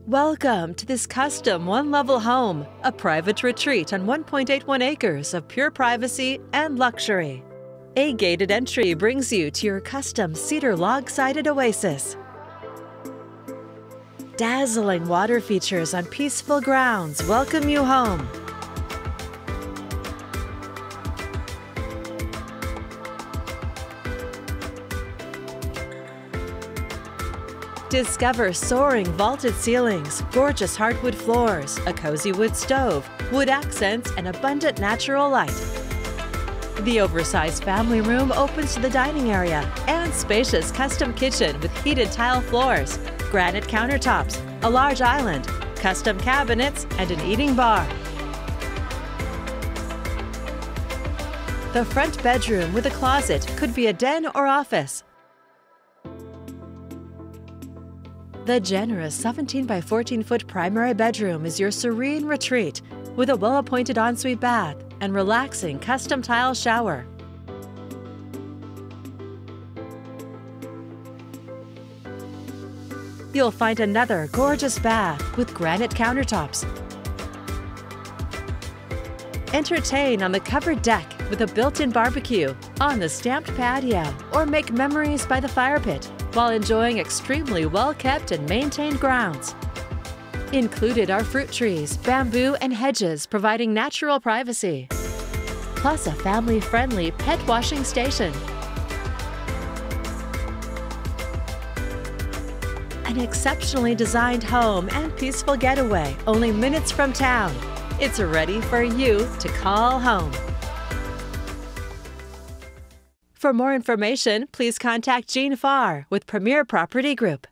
Welcome to this custom one-level home, a private retreat on 1.81 acres of pure privacy and luxury. A gated entry brings you to your custom cedar log-sided oasis. Dazzling water features on peaceful grounds welcome you home. Discover soaring vaulted ceilings, gorgeous hardwood floors, a cozy wood stove, wood accents, and abundant natural light. The oversized family room opens to the dining area and spacious custom kitchen with heated tile floors, granite countertops, a large island, custom cabinets, and an eating bar. The front bedroom with a closet could be a den or office. The generous 17 by 14-foot primary bedroom is your serene retreat with a well-appointed ensuite bath and relaxing custom tile shower. You'll find another gorgeous bath with granite countertops. Entertain on the covered deck with a built-in barbecue, on the stamped patio, or make memories by the fire pit while enjoying extremely well-kept and maintained grounds. Included are fruit trees, bamboo, and hedges providing natural privacy, plus a family-friendly pet washing station. An exceptionally designed home and peaceful getaway only minutes from town. It's ready for you to call home. For more information, please contact Gene Farr with Premier Property Group.